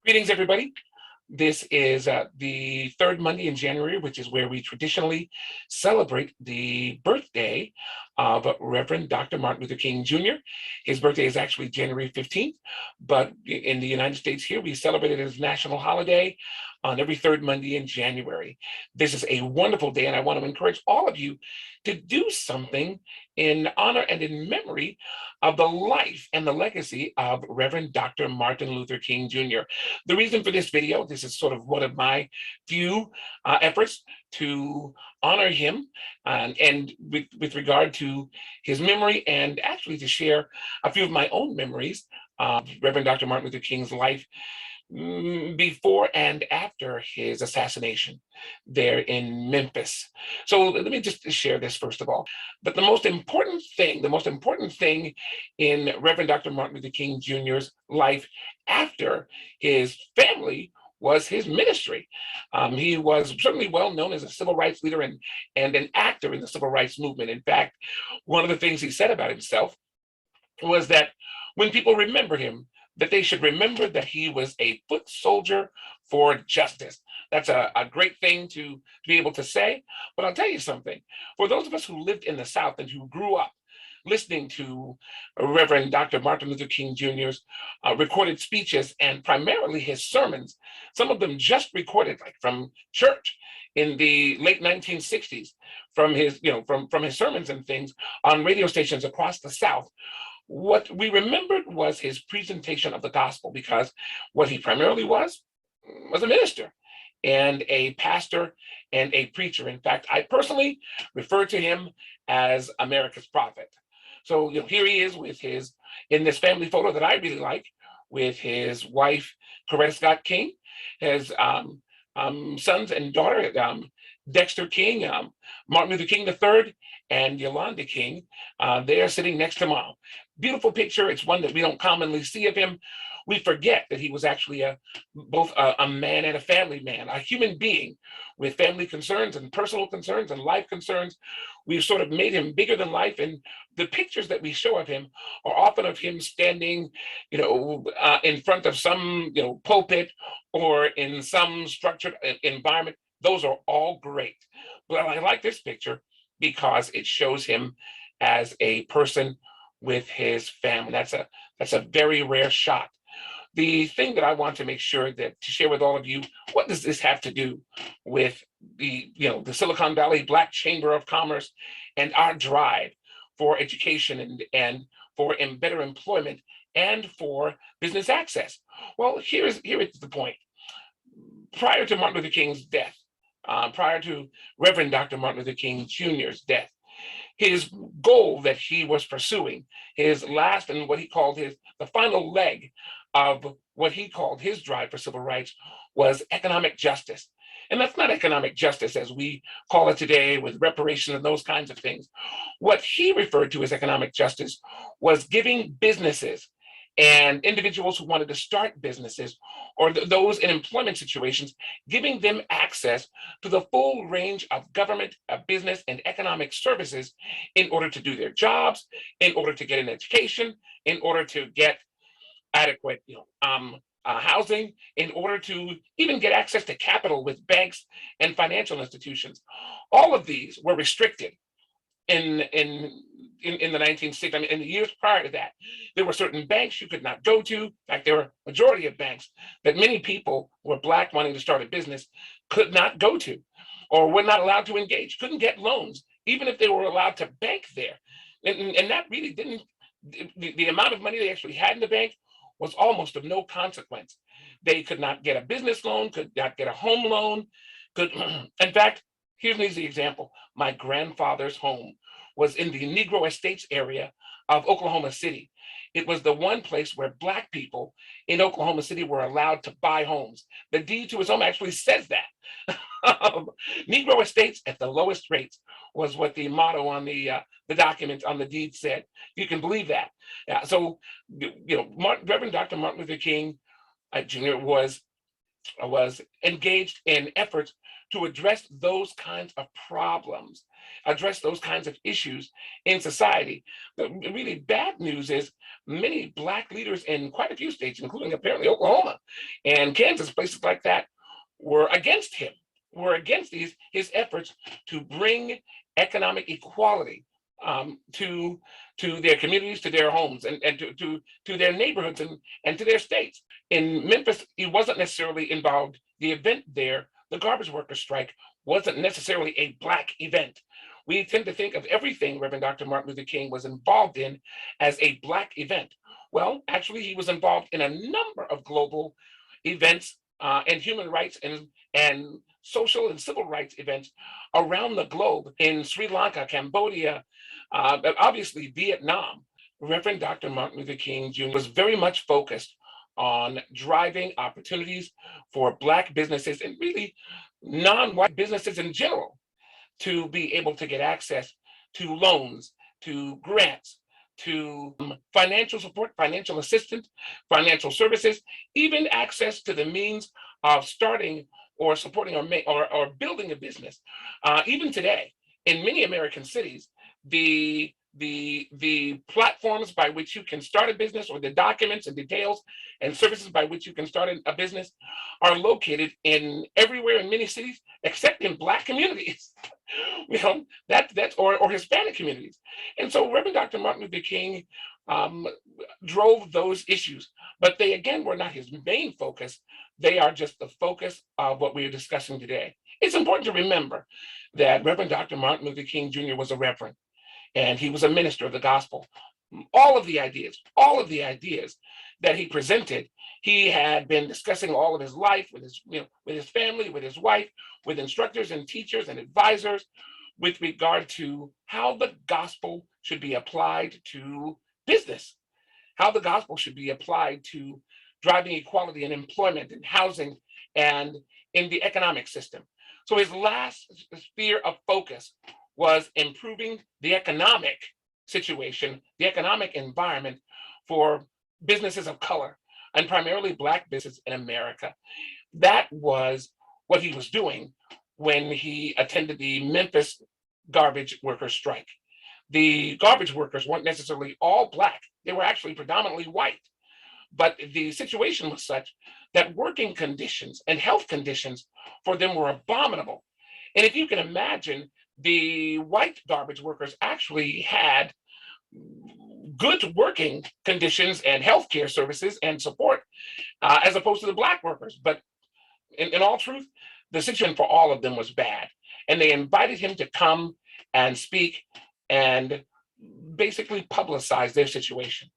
Greetings, everybody. This is the third Monday in January, which is where we traditionally celebrate the birthday of Reverend Dr. Martin Luther King Jr. His birthday is actually January 15th, but in the United States here, we celebrate it as national holiday on every third Monday in January. This is a wonderful day, and I want to encourage all of you to do something in honor and in memory of the life and the legacy of Reverend Dr. Martin Luther King Jr. The reason for this video, this is sort of one of my few efforts to honor him and with regard to his memory, and actually to share a few of my own memories of Reverend Dr. Martin Luther King's life before and after his assassination there in Memphis. So let me just share this first of all. But the most important thing in Reverend Dr. Martin Luther King Jr.'s life after his family was his ministry. He was certainly well known as a civil rights leader and an actor in the civil rights movement. In fact, one of the things he said about himself was that when people remember him, that they should remember that he was a foot soldier for justice. That's a great thing to be able to say. But I'll tell you something. For those of us who lived in the South and who grew up listening to Reverend Dr. Martin Luther King Jr.'s recorded speeches, and primarily his sermons, some of them just recorded like from church in the late 1960s, from his, from his sermons and things on radio stations across the South. What we remembered was his presentation of the gospel, because what he primarily was a minister and a pastor and a preacher. In fact, I personally refer to him as America's prophet. So here he is with in this family photo that I really like, with his wife, Coretta Scott King, his sons and daughter, Dexter King, Martin Luther King III, and Yolanda King. They are sitting next to Mom. Beautiful picture. It's one that we don't commonly see of him. We forget that he was actually both a man and a family man, a human being with family concerns and personal concerns and life concerns. We've sort of made him bigger than life, and the pictures that we show of him are often of him standing, in front of some, pulpit or in some structured environment. Those are all great. But I like this picture because it shows him as a person with his family. That's a very rare shot. The thing that I want to make sure that to share with all of you, what does this have to do with the Silicon Valley Black Chamber of Commerce and our drive for education and for better employment and for business access? Well, here is the point. Prior to Martin Luther King's death, prior to Reverend Dr. Martin Luther King Jr.'s death, his goal that he was pursuing, his last and what he called the final leg of what he called his drive for civil rights, was economic justice. And that's not economic justice as we call it today, with reparations and those kinds of things. What he referred to as economic justice was giving businesses and individuals who wanted to start businesses, or those in employment situations, giving them access to the full range of government, business, and economic services in order to do their jobs, in order to get an education, in order to get adequate housing, in order to even get access to capital with banks and financial institutions. All of these were restricted in the 1960s. I mean, in the years prior to that, there were certain banks you could not go to. In fact, there were a majority of banks that many people who were Black wanting to start a business could not go to, or were not allowed to engage, couldn't get loans, even if they were allowed to bank there. And that really didn't, the amount of money they actually had in the bank was almost of no consequence. They could not get a business loan, could not get a home loan, in fact, here's an easy example. My grandfather's home was in the Negro Estates area of Oklahoma City. It was the one place where Black people in Oklahoma City were allowed to buy homes. The deed to his home actually says that. Negro Estates at the lowest rates was what the motto on the document on the deed said. You can believe that. So, Reverend Dr. Martin Luther King Jr. was engaged in efforts to address those kinds of problems, address those kinds of issues in society. The really bad news is many Black leaders in quite a few states, including apparently Oklahoma, and Kansas, places like that, were against him, were against his efforts to bring economic equality to their communities, to their homes, and to their neighborhoods and to their states. In Memphis, he wasn't necessarily involved. The event there, the garbage worker strike, wasn't necessarily a Black event. We tend to think of everything Reverend Dr. Martin Luther King was involved in as a Black event. Well, actually, he was involved in a number of global events and human rights and social and civil rights events around the globe, in Sri Lanka, Cambodia, but obviously Vietnam. Reverend Dr. Martin Luther King Jr. was very much focused on driving opportunities for Black businesses and really non-white businesses in general to be able to get access to loans, to grants, to financial support, financial assistance, financial services, even access to the means of starting or supporting or building a business. Even today, in many American cities, the platforms by which you can start a business, or the documents and details and services by which you can start a business, are located in everywhere in many cities except in Black communities. That's or Hispanic communities. And so Reverend Dr. Martin Luther King drove those issues, but they again were not his main focus. They are just the focus of what we are discussing today. It's important to remember that Reverend Dr. Martin Luther King Jr. was a reverend, and he was a minister of the gospel. All of the ideas that he presented, he had been discussing all of his life with his family, with his wife, with instructors and teachers and advisors, with regard to how the gospel should be applied to business, how the gospel should be applied to driving equality in employment and housing and in the economic system. So his last sphere of focus was improving the economic situation, the economic environment for businesses of color, and primarily Black business in America. That was what he was doing when he attended the Memphis garbage worker strike. The garbage workers weren't necessarily all Black. They were actually predominantly white. But the situation was such that working conditions and health conditions for them were abominable. And if you can imagine, the white garbage workers actually had good working conditions and healthcare services and support, as opposed to the Black workers. But in all truth, the situation for all of them was bad. And they invited him to come and speak and basically publicize their situation.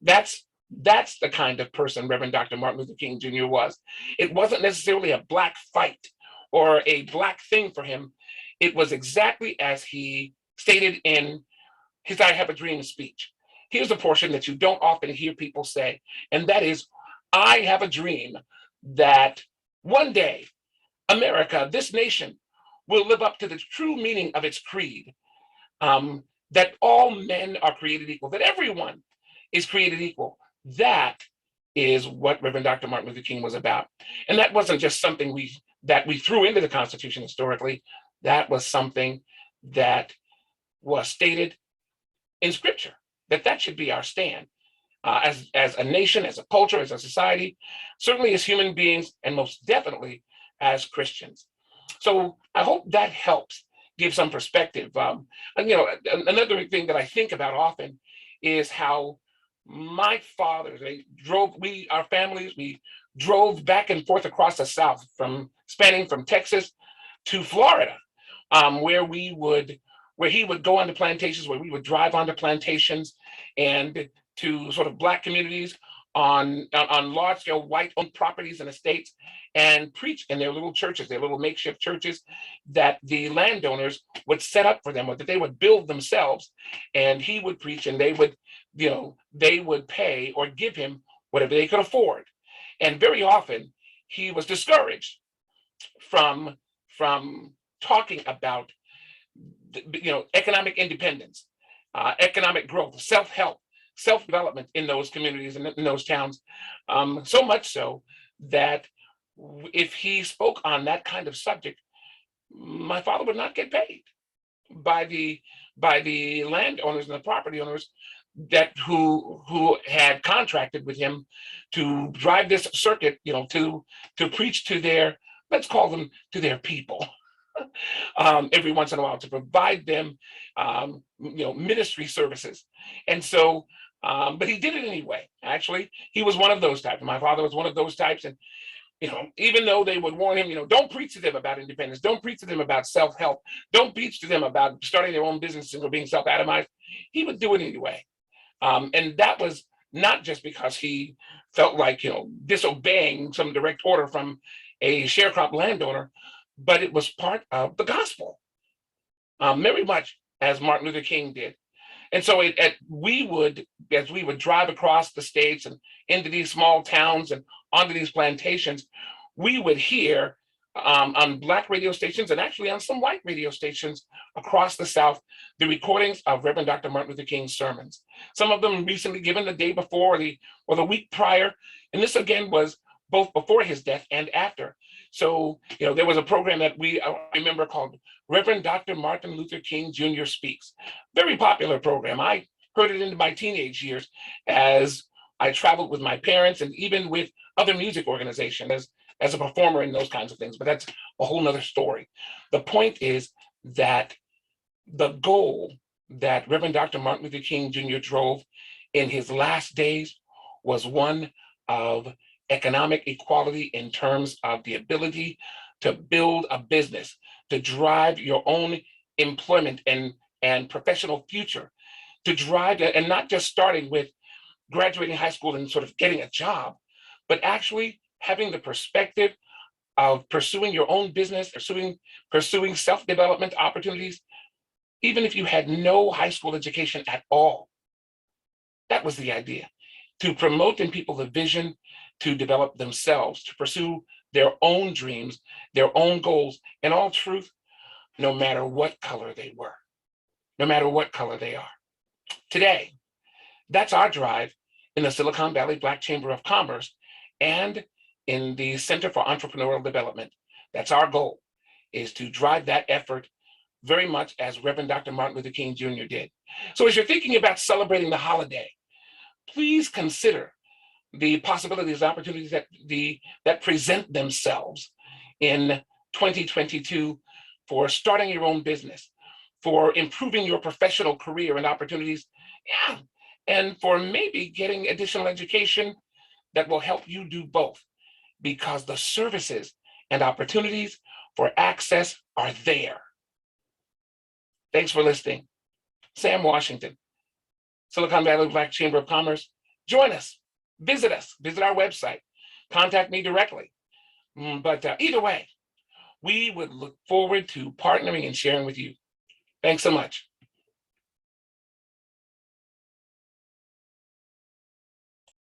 That's the kind of person Reverend Dr. Martin Luther King Jr. was. It wasn't necessarily a Black fight or a Black thing for him. It was exactly as he stated in his I Have a Dream speech. Here's a portion that you don't often hear people say, and that is, I have a dream that one day America, this nation, will live up to the true meaning of its creed, that all men are created equal, that everyone is created equal. That is what Reverend Dr. Martin Luther King was about. And that wasn't just something we threw into the Constitution historically. That was something that was stated in Scripture, that should be our stand as a nation, as a culture, as a society, certainly as human beings, and most definitely as Christians. So I hope that helps give some perspective. And another thing that I think about often is how my father, our families, we drove back and forth across the South, spanning from Texas to Florida, where he would go onto plantations, where we would drive onto plantations and to sort of Black communities on large scale white owned properties and estates, and preach in their little churches, their little makeshift churches that the landowners would set up for them, or that they would build themselves. And he would preach, and they would pay or give him whatever they could afford. And very often he was discouraged from talking about economic independence, economic growth, self-help, self-development in those communities and in those towns. So much so that if he spoke on that kind of subject, my father would not get paid by the landowners and the property owners who had contracted with him to drive this circuit, to preach to their, let's call them, to their people, every once in a while, to provide them, ministry services. And so, but he did it anyway. Actually, he was one of those types. My father was one of those types. And even though they would warn him, don't preach to them about independence, don't preach to them about self-help, don't preach to them about starting their own businesses or being self-atomized, he would do it anyway. And that was not just because he felt like, disobeying some direct order from a sharecrop landowner, but it was part of the gospel, very much as Martin Luther King did. And so as we would drive across the states and into these small towns and onto these plantations, we would hear on Black radio stations and actually on some white radio stations across the South, the recordings of Reverend Dr. Martin Luther King's sermons. Some of them recently given the day before or the week prior. And this again was both before his death and after. So, there was a program that I remember called Reverend Dr. Martin Luther King Jr. Speaks. Very popular program. I heard it into my teenage years as I traveled with my parents and even with other music organizations as a performer in those kinds of things. But that's a whole nother story. The point is that the goal that Reverend Dr. Martin Luther King Jr. drove in his last days was one of economic equality in terms of the ability to build a business, to drive your own employment and professional future, to drive that, and not just starting with graduating high school and sort of getting a job, but actually having the perspective of pursuing your own business, pursuing self-development opportunities, even if you had no high school education at all. That was the idea, to promote in people the vision to develop themselves, to pursue their own dreams, their own goals, in all truth, no matter what color they were, no matter what color they are. Today, that's our drive in the Silicon Valley Black Chamber of Commerce and in the Center for Entrepreneurial Development. That's our goal, is to drive that effort very much as Reverend Dr. Martin Luther King Jr. did. So as you're thinking about celebrating the holiday, please consider the possibilities, opportunities that present themselves in 2022 for starting your own business, for improving your professional career and opportunities, and for maybe getting additional education that will help you do both, because the services and opportunities for access are there. Thanks for listening. Sam Washington, Silicon Valley Black Chamber of Commerce. Join us, visit our website, contact me directly. But either way, we would look forward to partnering and sharing with you. Thanks so much.